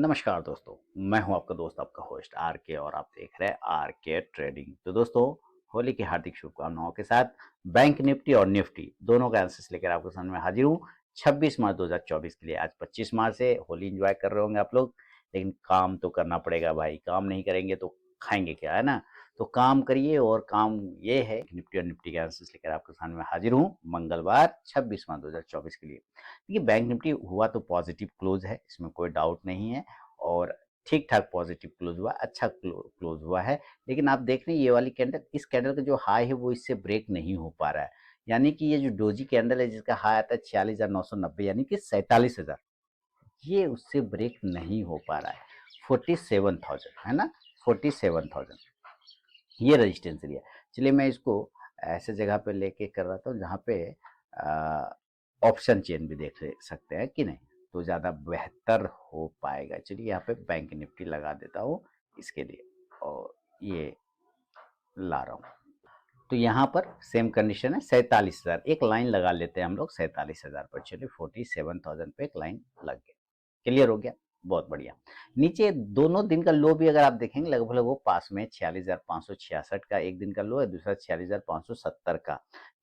नमस्कार दोस्तों, मैं हूं आपका दोस्त आपका होस्ट आर के और आप देख रहे हैं आर के ट्रेडिंग। तो दोस्तों, होली की हार्दिक शुभकामनाओं के साथ बैंक निफ्टी और निफ्टी दोनों का एनालिसिस लेकर आपके सामने हाजिर हूं 26 मार्च 2024 के लिए। आज 25 मार्च से होली एंजॉय कर रहे होंगे आप लोग, लेकिन काम तो करना पड़ेगा भाई। काम नहीं करेंगे तो खाएंगे क्या, है ना? तो काम करिए, और काम ये है कि निफ्टी और निफ्टी का एनालिसिस लेकर आपके सामने हाजिर हूँ मंगलवार 26 मार्च 2024 के लिए। देखिए, बैंक निफ्टी हुआ तो पॉजिटिव क्लोज है, इसमें कोई डाउट नहीं है, और ठीक ठाक पॉजिटिव क्लोज हुआ, अच्छा क्लोज हुआ है। लेकिन आप देख रहे हैं ये वाली कैंडल, इस कैंडल का जो हाई है वो इससे ब्रेक नहीं हो पा रहा है। यानी कि ये जो डोजी कैंडल है जिसका हाई आता है 46,990 यानी कि 47,000, ये उससे ब्रेक नहीं हो पा रहा है। 47,000 है ना, 47,000 ये रेजिस्टेंस एरिया। चलिए मैं इसको ऐसे जगह पे लेके कर रहा था जहाँ पे ऑप्शन चेन भी देख सकते हैं कि नहीं, तो ज़्यादा बेहतर हो पाएगा। चलिए यहाँ पे बैंक निफ्टी लगा देता हूँ इसके लिए, और ये ला रहा हूँ। तो यहाँ पर सेम कंडीशन है 47,000, एक लाइन लगा लेते हैं हम लोग 47,000 पर। चलिए 47,000 पे एक लाइन लग गया, क्लियर हो गया, बहुत बढ़िया। नीचे दोनों दिन का लो भी अगर आप देखेंगे लगभग वो पास में 46,566 का एक दिन का लो है, दूसरा 46,570 का।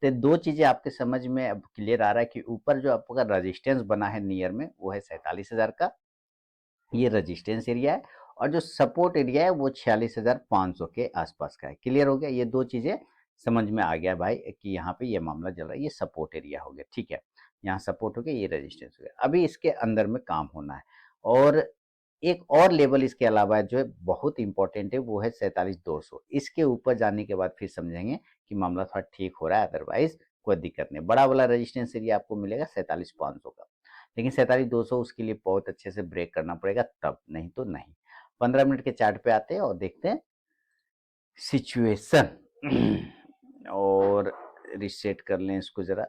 तो दो चीजें आपके समझ में अब क्लियर आ रहा है कि ऊपर जो आपका रजिस्टेंस बना है नियर में वो है 47,000 का, ये रजिस्टेंस एरिया है, और जो सपोर्ट एरिया है वो 46,500 के आसपास का है। क्लियर हो गया, ये दो चीजें समझ में आ गया भाई कि यहाँ पे ये मामला चल रहा है। ये सपोर्ट एरिया हो गया, ठीक है, यहाँ सपोर्ट हो गया, ये रेजिस्टेंस हो गया। अभी इसके अंदर में काम होना है, और एक और लेवल इसके अलावा जो है बहुत इंपॉर्टेंट है, वो है 47,200। इसके ऊपर जाने के बाद फिर समझेंगे कि मामला थोड़ा ठीक हो रहा है, अदरवाइज कोई दिक्कत नहीं। बड़ा वाला रेजिस्टेंस एरिया आपको मिलेगा 47,500 का, लेकिन 47,200 उसके लिए बहुत अच्छे से ब्रेक करना पड़ेगा तब, नहीं तो नहीं। 15 मिनट के चार्ट पे आते हैं और देखते हैं सिचुएशन और रिसेट कर लें इसको जरा।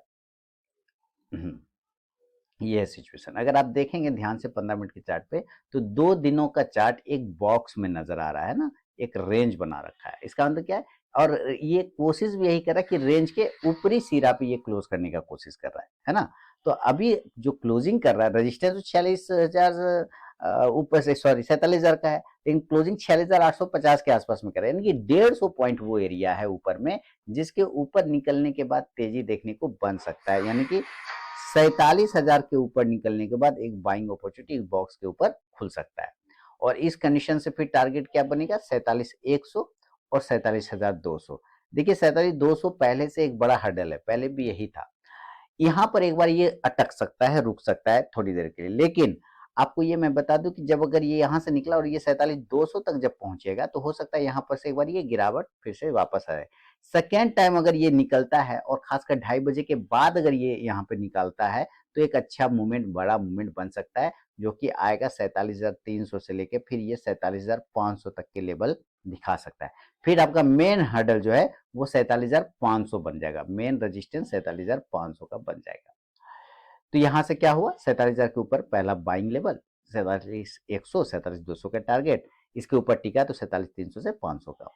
ये है सिचुएशन। अगर आप देखेंगे ध्यान से 15 मिनट के चार्ट पे, तो 2 दिनों का चार्ट एक बॉक्स में नजर आ रहा है ना, एक रेंज बना रखा है। इसका मतलब क्या है, और ये कोशिश भी यही कर रहा है कि रेंज के ऊपरी सिरा पे ये क्लोज करने का कोशिश कर रहा है ना। तो अभी जो क्लोजिंग कर रहा है, रजिस्टेंस तो 46,000 ऊपर से, सॉरी 47,000 का है, लेकिन क्लोजिंग 46,850 के आसपास में कर रहा है। यानी कि 150 पॉइंट वो एरिया है ऊपर में, जिसके ऊपर निकलने के बाद तेजी देखने को बन सकता है। यानी कि 47,000 के ऊपर निकलने के बाद एक बाइंग अपॉर्चुनिटी एक बॉक्स के ऊपर खुल सकता है। और इस कंडीशन से फिर टारगेट क्या बनेगा, 47,100 और 47,200। देखिए 47,200 पहले से एक बड़ा हर्डल है, पहले भी यही था। यहाँ पर एक बार ये अटक सकता है, रुक सकता है थोड़ी देर के लिए, लेकिन आपको ये मैं बता दूं कि जब अगर ये यहाँ से निकला और ये 47,200 तक जब पहुंचेगा, तो हो सकता है यहाँ पर से एक बार ये गिरावट फिर से वापस आए। सेकेंड टाइम अगर ये निकलता है, और खासकर 2:30 बजे के बाद अगर ये यहाँ पे निकलता है, तो एक अच्छा मूवमेंट, बड़ा मूवमेंट बन सकता है, जो कि आएगा 47,300 से लेके फिर ये 47,500 तक के लेवल दिखा सकता है। फिर आपका मेन हर्डल जो है वो 47,500 बन जाएगा, मेन रजिस्टेंस 47,500 का बन जाएगा। तो यहां से क्या हुआ, 47,000 के ऊपर पहला बाइंग लेवल, 47,100, 47,200 का टारगेट, इसके ऊपर टिका तो 47,300 से 500 का।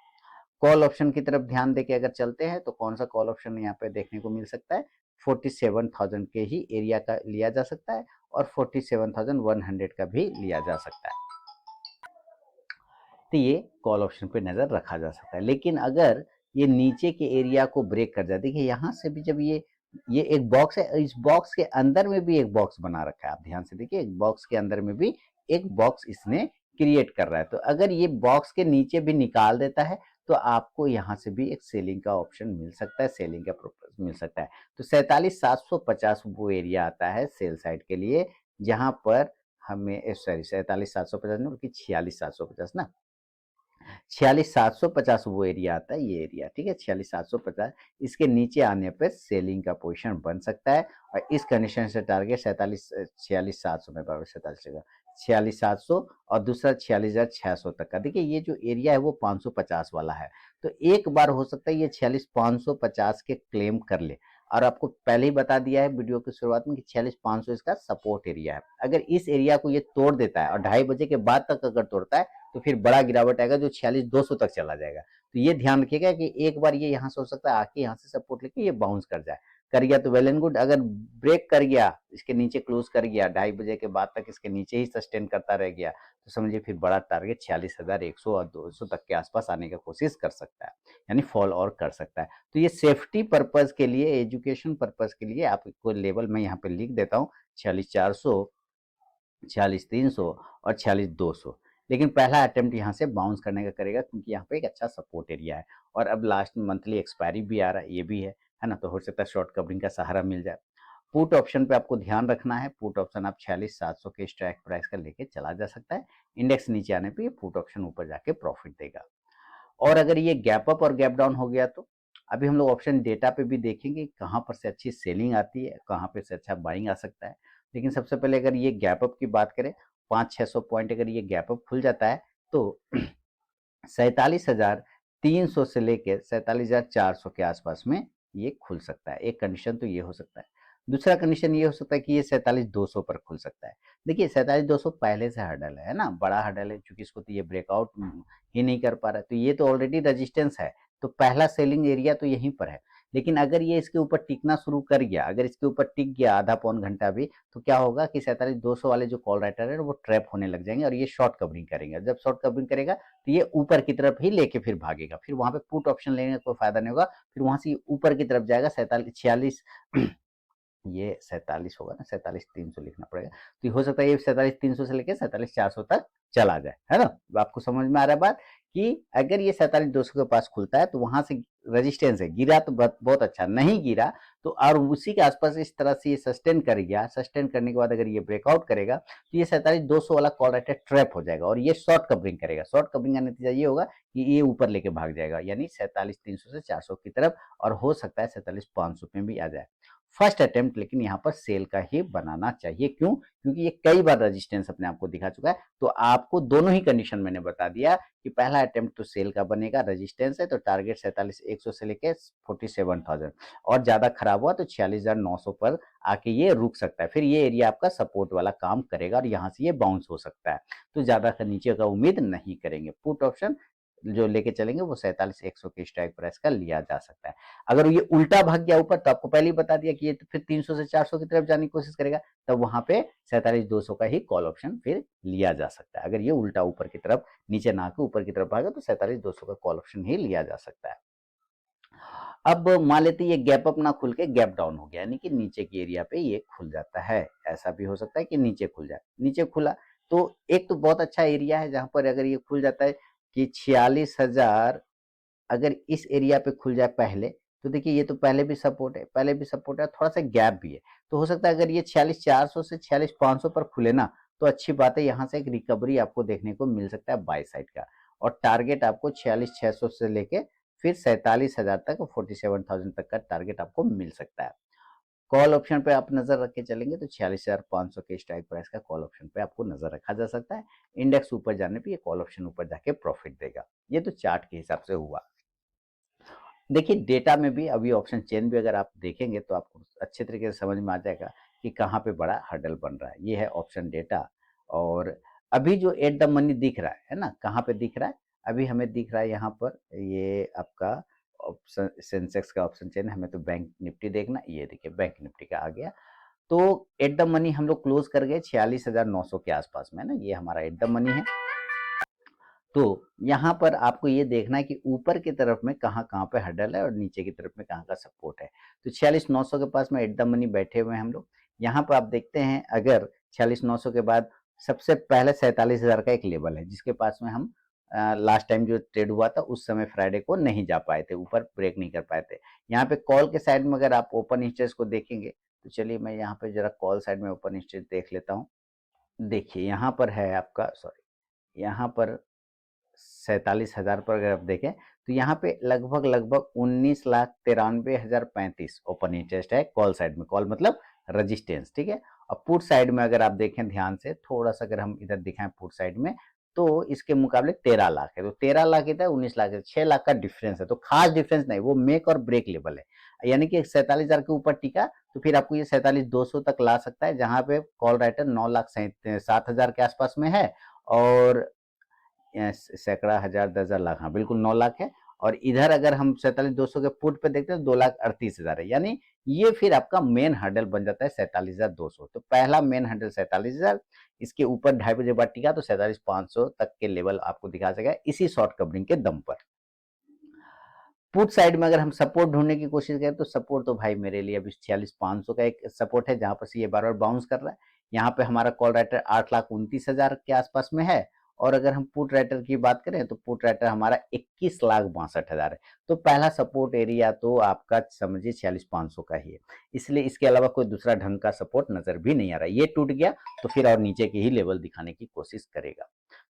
कॉल ऑप्शन की तरफ ध्यान देके अगर चलते हैं तो कौन सा कॉल ऑप्शन यहाँ पे देखने को मिल सकता है, 47,000 के ही एरिया का लिया जा सकता है, और 47,100 का भी लिया जा सकता है। तो ये कॉल ऑप्शन पे नजर रखा जा सकता है। लेकिन अगर ये नीचे के एरिया को ब्रेक कर जाए, देखिए यहाँ से भी जब ये एक बॉक्स है, इस बॉक्स के अंदर में भी एक बॉक्स बना रखा है, आप ध्यान से देखिए, एक बॉक्स के अंदर में भी एक बॉक्स इसने क्रिएट कर रहा है। तो अगर ये बॉक्स के नीचे भी निकाल देता है, तो आपको यहाँ से भी एक सेलिंग का ऑप्शन मिल सकता है, सेलिंग का प्रोपोज मिल सकता है। तो 47,750 वो एरिया आता है सेल साइड के लिए, जहां पर हमें, सॉरी 47,750 नहीं बल्कि 46,750 ना, 46,750 वो एरिया आता है, ये एरिया, ठीक है, 46,750। इसके नीचे आने पर सेलिंग का पोजीशन बन सकता है, और इस कंडीशन से टारगेट 46,700 में, बराबर 46,700 और दूसरा 46,600 तक का। देखिए ये जो एरिया है वो 550 वाला है, तो एक बार हो सकता है ये 46,550 के क्लेम कर ले। और आपको पहले ही बता दिया है वीडियो की शुरुआत में कि 46,500 इसका सपोर्ट एरिया है। अगर इस एरिया को ये तोड़ देता है और 2:30 बजे के बाद तक अगर तोड़ता है, तो फिर बड़ा गिरावट आएगा जो 46,200 तक चला जाएगा। तो ये ध्यान रखिएगा कि एक बार ये यहाँ से हो सकता है आके यहाँ से सपोर्ट लेके ये बाउंस कर जाए। कर गया तो वेल एंड गुड, अगर ब्रेक कर गया, इसके नीचे क्लोज कर गया, 2:30 बजे के बाद तक इसके नीचे ही सस्टेन करता रह गया, तो समझिए फिर बड़ा टारगेट 46,100 और 200 तक के आसपास आने की कोशिश कर सकता है, यानी फॉल और कर सकता है। तो ये सेफ्टी पर्पज के लिए, एजुकेशन पर्पज के लिए आपको लेवल मैं यहाँ पे लिख देता हूँ, 46,400, 46,300 और 46,200। लेकिन पहला अटेम्प्ट यहाँ से बाउंस करने का करेगा, क्योंकि यहाँ पे एक अच्छा सपोर्ट एरिया है और अब लास्ट में मंथली एक्सपायरी भी आ रहा है, ये भी है ना, तो हो सकता है शॉर्ट कवरिंग का सहारा मिल जाए। पुट ऑप्शन पे आपको ध्यान रखना है, पुट ऑप्शन आप 46,700 के स्ट्राइक प्राइस का लेके चला जा सकता है। इंडेक्स नीचे आने पे ये पुट ऑप्शन ऊपर जाके प्रॉफिट देगा। और अगर ये गैप अप और गैप डाउन हो गया तो अभी हम लोग ऑप्शन डेटा पे भी देखेंगे कहाँ पर से अच्छी सेलिंग आती है, कहाँ पे से अच्छा बाइंग आ सकता है। लेकिन सबसे पहले अगर ये गैप अप की बात करें, 500-600 पॉइंट अगर ये गैप अप खुल जाता है तो 47,300 से लेकर 47,400 के आसपास में ये खुल सकता है। एक कंडीशन तो ये हो सकता है। दूसरा कंडीशन ये हो सकता है कि ये 47,200 पर खुल सकता है। देखिए 47,200 पहले से हर्डल है ना, बड़ा हर्डल है, चूंकि इसको तो ये ब्रेकआउट ही नहीं कर पा रहा है, तो ये तो ऑलरेडी रेजिस्टेंस है, तो पहला सेलिंग एरिया तो यहीं पर है। लेकिन अगर ये इसके ऊपर टिकना शुरू कर गया, अगर इसके ऊपर टिक गया आधा पौन घंटा भी, तो क्या होगा कि 47,200 वाले जो कॉल राइटर है वो ट्रैप होने लग जाएंगे और ये शॉर्ट कवरिंग करेंगे। जब शॉर्ट कवरिंग करेगा तो ये ऊपर की तरफ ही लेके फिर भागेगा, फिर वहां पे पुट ऑप्शन लेने का कोई फायदा नहीं होगा, फिर वहां से ऊपर की तरफ जाएगा 47, 46 ये 47 होगा ना, 47,300 लिखना पड़ेगा, तो हो सकता है ये 47,300 से लेकर 47,400 तक चला जाए, है ना। आपको समझ में आ रहा है बात कि अगर ये 47,200 के पास खुलता है तो वहां से रेजिस्टेंस है, गिरा तो बहुत अच्छा, नहीं गिरा तो और उसी के आसपास इस तरह से ये सस्टेन कर गया, सस्टेन करने के बाद अगर ये ब्रेकआउट करेगा तो ये 47,200 वाला कॉल राइट ट्रैप हो जाएगा और ये शॉर्ट कवरिंग करेगा। शॉर्ट कवरिंग का नतीजा ये होगा कि ये ऊपर लेके भाग जाएगा, यानी 47,300 से 400 की तरफ, और हो सकता है 47,500 में भी आ जाए। फर्स्ट अटेम्प्ट लेकिन यहाँ पर सेल का ही बनाना चाहिए। क्यों? क्योंकि ये कई बार रेजिस्टेंस अपने आप को दिखा चुका है। तो आपको दोनों ही कंडीशन मैंने बता दिया कि पहला अटेम्प्ट तो सेल का बनेगा, रेजिस्टेंस है तो टारगेट 47,100 से लेके 47,000, और ज्यादा खराब हुआ तो 46,900 पर आके ये रुक सकता है, फिर ये एरिया आपका सपोर्ट वाला काम करेगा और यहाँ से ये बाउंस हो सकता है। तो ज्यादा नीचे का उम्मीद नहीं करेंगे। पुट ऑप्शन जो लेके चलेंगे वो 47,100 के स्ट्राइक प्राइस का लिया जा सकता है। अगर ये उल्टा भाग गया ऊपर तो आपको पहले ही बता दिया कि ये तो फिर 300 से 400 की तरफ जाने की कोशिश करेगा, तब वहां पे 47,200 का ही कॉल ऑप्शन फिर लिया जा सकता है। अगर ये उल्टा ऊपर की तरफ, नीचे ना के ऊपर की तरफ भागा तो 47,200 का कॉल ऑप्शन ही लिया जा सकता है। अब मान लेते ये गैप अप ना खुल के गैप डाउन हो गया, यानी कि नीचे की एरिया पे ये खुल जाता है। ऐसा भी हो सकता है कि नीचे खुल जाए, नीचे खुला तो एक तो बहुत अच्छा एरिया है जहां पर अगर ये खुल जाता है कि 46,000, अगर इस एरिया पे खुल जाए पहले, तो देखिए ये तो पहले भी सपोर्ट है, पहले भी सपोर्ट है, थोड़ा सा गैप भी है, तो हो सकता है अगर ये 46,400 से 46,500 पर खुले ना तो अच्छी बात है, यहाँ से एक रिकवरी आपको देखने को मिल सकता है बाय साइड का, और टारगेट आपको 46,600 से लेके फिर 47,000 तक, 47,000 तक का टारगेट आपको मिल सकता है। कॉल ऑप्शन पे आप नजर रख के चलेंगे तो 46,500 के स्ट्राइक प्राइस का कॉल ऑप्शन पे आपको नजर रखा जा सकता है। इंडेक्स ऊपर जाने पे ये कॉल ऑप्शन ऊपर जाके प्रॉफिट देगा। ये तो चार्ट के हिसाब से हुआ। देखिए डेटा में भी अभी ऑप्शन चेन भी अगर आप देखेंगे तो आपको अच्छे तरीके से समझ में आ जाएगा कि कहाँ पे बड़ा हर्डल बन रहा है। ये है ऑप्शन डेटा, और अभी जो एट द मनी दिख रहा है ना, कहाँ पे दिख रहा है? अभी हमें दिख रहा है यहाँ पर, ये आपका ऑप्शन सेंसेक्स का ऑप्शन चेन। हमें तो बैंक निफ्टी देखना, ये देखिए बैंक निफ्टी का आ गया। तो एट द मनी हम लोग क्लोज कर गए 46,900 के आसपास में ना, ये हमारा एट द मनी है। तो यहाँ पर आपको ये देखना है कि ऊपर की तरफ में कहाँ पे हर्डल है और नीचे की तरफ में कहाँ का सपोर्ट है। तो 46,900 के पास में एट द मनी बैठे हुए हैं हम लोग। यहाँ पर आप देखते हैं अगर 46,900 के बाद सबसे पहले 47,000 का एक लेवल है जिसके पास में हम लास्ट टाइम जो ट्रेड हुआ था उस समय फ्राइडे को नहीं जा पाए थे, ऊपर ब्रेक नहीं कर पाए थे। यहाँ पे कॉल के साइड में अगर आप ओपन इंटरेस्ट को देखेंगे तो चलिए मैं यहाँ पे जरा कॉल साइड में ओपन इंटरेस्ट देख लेता हूँ। देखिए यहाँ पर है आपका, सॉरी, यहाँ पर 47,000 पर अगर आप देखें तो यहाँ पे लगभग लगभग 19,93,035 ओपन इंटरेस्ट है कॉल साइड में। कॉल मतलब रजिस्टेंस, ठीक है। और पुट साइड में अगर आप देखें ध्यान से थोड़ा सा, अगर हम इधर दिखाएं पुट साइड में, तो इसके मुकाबले 13 लाख है। तो 13 लाख इधर, 19 लाख है, 6 लाख का डिफरेंस है। तो खास डिफरेंस नहीं, वो मेक और ब्रेक लेवल है, यानी कि 47,000 के ऊपर टिका तो फिर आपको ये 47,200 तक ला सकता है, जहां पे कॉल राइटर 9,07,000 के आसपास में है, और सैकड़ा, हजार, 10,000, लाख, हाँ बिल्कुल 9 लाख है। और इधर अगर हम 47,200 के पुट पे देखते हैं तो 2,38,000 है, यानी ये फिर आपका मेन हर्डल बन जाता है 47,200। तो पहला मेन हर्डल 47,000, इसके ऊपर 2.5 बजे बाद टिका तो 47,500 तक के लेवल आपको दिखा सकेगा इसी शॉर्ट कवरिंग के दम पर। पुट साइड में अगर हम सपोर्ट ढूंढने की कोशिश करें तो सपोर्ट तो भाई मेरे लिए अभी 46,500 का एक सपोर्ट है, जहां पर से ये बार बार बाउंस कर रहा है। यहाँ पे हमारा कॉल राइटर 8,29,000 के आसपास में है, और अगर हम पुट राइटर की बात करें तो पुट राइटर हमारा 21,62,000 है। तो पहला सपोर्ट एरिया तो आपका समझिए 46,500 का ही है, इसलिए इसके अलावा कोई दूसरा ढंग का सपोर्ट नजर भी नहीं आ रहा। ये टूट गया तो फिर और नीचे के ही लेवल दिखाने की कोशिश करेगा।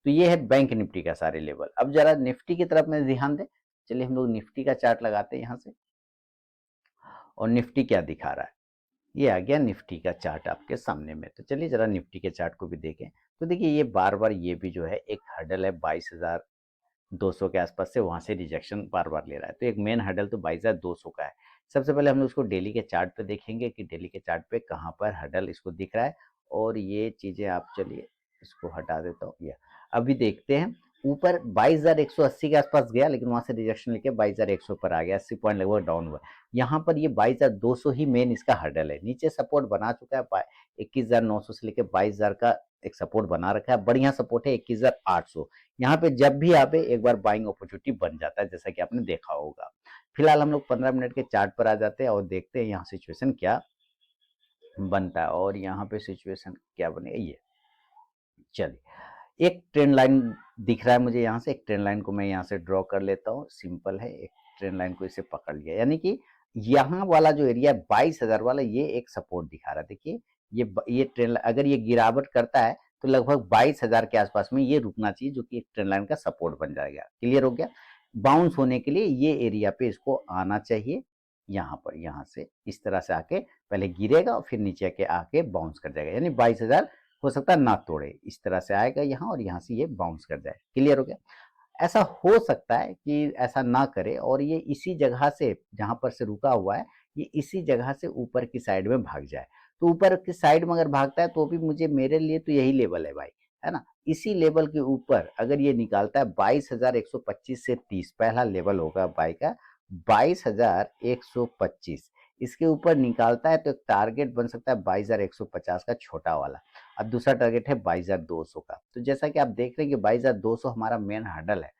तो ये है बैंक निफ्टी का सारे लेवल। अब जरा निफ्टी की तरफ में ध्यान दें। चलिए हम लोग निफ्टी का चार्ट लगाते हैं यहाँ से, और निफ्टी क्या दिखा रहा है। ये आ गया निफ्टी का चार्ट आपके सामने में। तो चलिए जरा निफ्टी के चार्ट को भी देखें। तो देखिए ये बार बार ये भी जो है एक हर्डल है 22,200 के आसपास से, वहां से रिजेक्शन बार बार ले रहा है। तो एक मेन हर्डल तो 22,200 का है। सबसे पहले हम लोग उसको डेली के चार्ट पे देखेंगे कि डेली के चार्ट पे कहाँ पर हर्डल इसको दिख रहा है। और ये चीजें आप, चलिए इसको हटा देता हूँ। ये अभी देखते हैं, ऊपर 22,180 के आसपास गया, लेकिन वहां से रिजेक्शन लेके 22,100 पर आ गया, 80 पॉइंट लगभग डाउन हुआ। यहाँ पर ये 22,200 ही मेन इसका हर्डल है। नीचे सपोर्ट बना चुका है 21,900 से लेके 22,000 का एक सपोर्ट बना रखा है, बढ़िया सपोर्ट है 21,800। यहाँ पे जब भी आवे एक बार बाइंग अपॉर्चुनिटी बन जाता है, जैसा कि आपने देखा होगा। फिलहाल हम लोग 15 मिनट के चार्ट पर आ जाते हैं और देखते हैं यहाँ सिचुएशन क्या बनता है। और यहाँ पे सिचुएशन क्या बनेगा, ये चलिए एक ट्रेंड लाइन दिख रहा है मुझे यहाँ से। एक ट्रेंड लाइन को मैं यहाँ से ड्रॉ कर लेता हूँ, सिंपल है। एक ट्रेंड लाइन को इसे पकड़ लिया, यानी कि यहाँ वाला जो एरिया 22,000 वाला, ये एक सपोर्ट दिखा रहा है। देखिए ये ट्रेंड अगर ये गिरावट करता है तो लगभग 22,000 के आसपास में ये रुकना चाहिए, जो कि एक ट्रेंड लाइन का सपोर्ट बन जाएगा। क्लियर हो गया। बाउंस होने के लिए ये एरिया पे इसको आना चाहिए, यहाँ पर, यहाँ से इस तरह से आके पहले गिरेगा और फिर नीचे के आके बाउंस कर जाएगा, यानी 22,000 हो सकता है ना तोड़े, इस तरह से आएगा यहाँ और यहाँ से ये बाउंस कर जाए। क्लियर हो गया। ऐसा हो सकता है कि ऐसा ना करे और ये इसी जगह से, जहां पर से रुका हुआ है, ये इसी जगह से ऊपर की साइड में भाग जाए। तो ऊपर की साइड में अगर भागता है तो भी मुझे, मेरे लिए तो यही लेवल है भाई, है ना। इसी लेवल के ऊपर अगर ये निकालता है 22,125 से 30, पहला लेवल होगा बाई का 22,125, इसके ऊपर निकालता है तो एक टारगेट बन सकता है 22,150 का छोटा वाला। अब दूसरा टारगेट है 22,200 का। तो जैसा कि आप देख रहे हैं कि 22,200 हमारा मेन हर्डल है।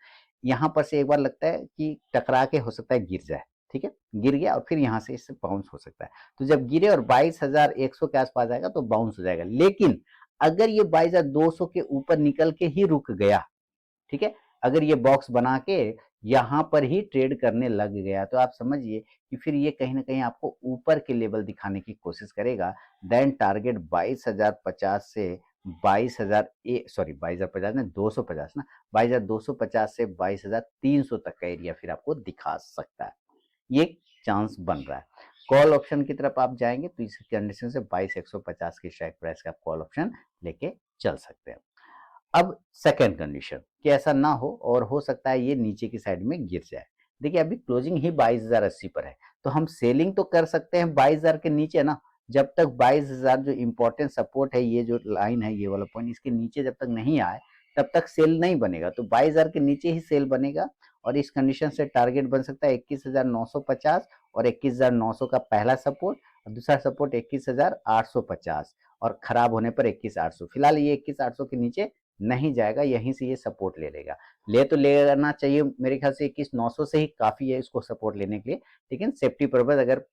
यहाँ पर से एक बार लगता है कि टकरा के हो सकता है गिर जाए, ठीक है, गिर गया और फिर यहाँ से इससे बाउंस हो सकता है। तो जब गिरे और 22,100 के आसपास आएगा तो बाउंस हो जाएगा। लेकिन अगर ये 22,200 के ऊपर निकल के ही रुक गया, ठीक है, अगर ये बॉक्स बना के यहाँ पर ही ट्रेड करने लग गया, तो आप समझिए कि फिर ये कहीं ना कहीं आपको ऊपर के लेवल दिखाने की कोशिश करेगा। देन टारगेट 22,050 से 22,000, सॉरी 22,050 नहीं, 250 ना, 22,250 से 22,300 तक का एरिया फिर आपको दिखा सकता है। ये चांस बन रहा है। कॉल ऑप्शन की तरफ आप जाएंगे तो इस कंडीशन से 22,150 की स्ट्राइक प्राइस का आप कॉल ऑप्शन लेके चल सकते हैं। अब सेकेंड कंडीशन कि ऐसा ना हो और हो सकता है ये नीचे की साइड में गिर जाए। देखिए अभी क्लोजिंग ही 22,080 पर है, तो हम सेलिंग तो कर सकते हैं 22,000 के नीचे ना। जब तक 22,000 जो इंपॉर्टेंट सपोर्ट है, ये जो लाइन है, ये वाला पॉइंट, इसके नीचे जब तक नहीं आए तब तक सेल नहीं बनेगा। तो 22,000 के नीचे ही सेल बनेगा और इस कंडीशन से टारगेट बन सकता है 21,950 और 21,900 का पहला सपोर्ट, और दूसरा सपोर्ट 21,850 और खराब होने पर 21,800। फिलहाल ये 21,800 के नीचे नहीं जाएगा, यहीं से ये सपोर्ट ले लेगा। ले तो लेना चाहिए मेरे ख्याल से 21,900 से ही काफी है इसको सपोर्ट लेने के लिए, लेकिन सेफ्टी पर्पज अगर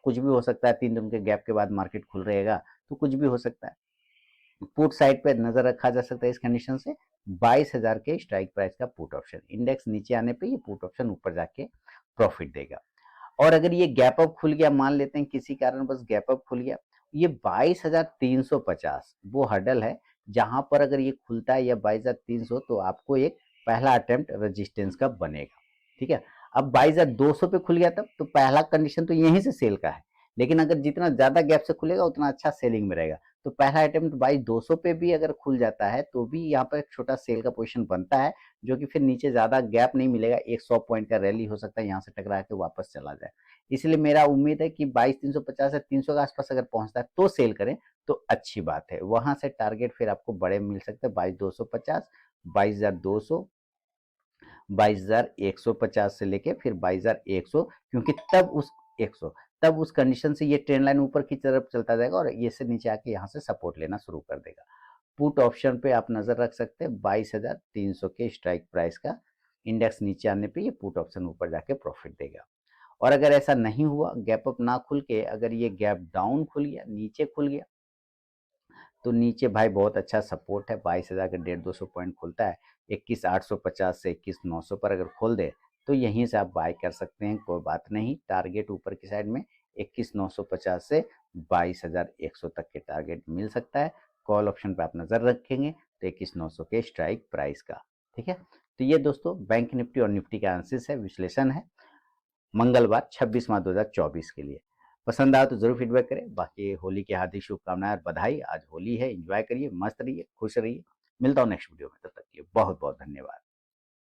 कुछ भी हो सकता है, 3 दिन के गैप के बाद मार्केट खुल रहेगा तो कुछ भी हो सकता है। पुट साइड पे नजर रखा जा सकता है इस कंडीशन से 22,000 के स्ट्राइक प्राइस का पुट ऑप्शन। इंडेक्स नीचे आने पे ये पुट ऑप्शन ऊपर जाके प्रॉफिट देगा। और अगर ये गैप अप खुल गया, मान लेते हैं किसी कारण बस गैप अप खुल गया, ये 22,350 वो हर्डल है, जहां पर अगर ये खुलता है या 22,300 तो आपको एक पहला अटेम्प्ट रेजिस्टेंस का बनेगा। ठीक है, अब 22,200 पे खुल गया तब तो पहला कंडीशन तो यहीं से सेल का है, लेकिन अगर जितना ज्यादा गैप से खुलेगा उतना अच्छा सेलिंग में रहेगा। तो पहला अटेम्प्ट 22,200 पे भी अगर खुल जाता है तो भी यहाँ पर एक छोटा सेल का पोजीशन बनता है, जो कि फिर नीचे ज्यादा गैप नहीं मिलेगा, 100 पॉइंट का रैली हो सकता है, यहाँ से टकरा के वापस चला जाए। इसलिए मेरा उम्मीद है कि 22,350 से 300 के आसपास अगर पहुंचता है तो सेल करें तो अच्छी बात है। वहां से टारगेट फिर आपको बड़े मिल सकते हैं 22,250, 22,200, 22,150 से लेके फिर 22,100, क्योंकि तब उस 100 तब उस कंडीशन से ये ट्रेंड लाइन ऊपर की तरफ चलता जाएगा और ये से नीचे आके यहाँ से सपोर्ट लेना शुरू कर देगा। पुट ऑप्शन पे आप नजर रख सकते हैं 22,300 के स्ट्राइक प्राइस का। इंडेक्स नीचे आने पे ये पुट ऑप्शन ऊपर जाके प्रॉफिट देगा। और अगर ऐसा नहीं हुआ, गैप अप ना खुल के अगर ये गैप डाउन खुल गया, नीचे खुल गया, तो नीचे भाई बहुत अच्छा सपोर्ट है। 22,000 का 150-200 पॉइंट खुलता है। 21,850 से 21,900 पर अगर खोल दे तो यहीं से आप बाय कर सकते हैं, कोई बात नहीं। टारगेट ऊपर की साइड में 21,950 से 22,100 तक के टारगेट मिल सकता है। कॉल ऑप्शन पे आप नजर रखेंगे तो 21,900 के स्ट्राइक प्राइस का। ठीक है, तो ये दोस्तों बैंक निफ्टी और निफ्टी का एनालिसिस है, विश्लेषण है मंगलवार 26 मार्च 2024 के लिए। पसंद आया तो जरूर फीडबैक करें। बाकी होली की हार्दिक शुभकामनाएं और बधाई। आज होली है, एंजॉय करिए, मस्त रहिए, खुश रहिए। मिलता हूँ नेक्स्ट वीडियो में, तब तक के लिए बहुत बहुत धन्यवाद।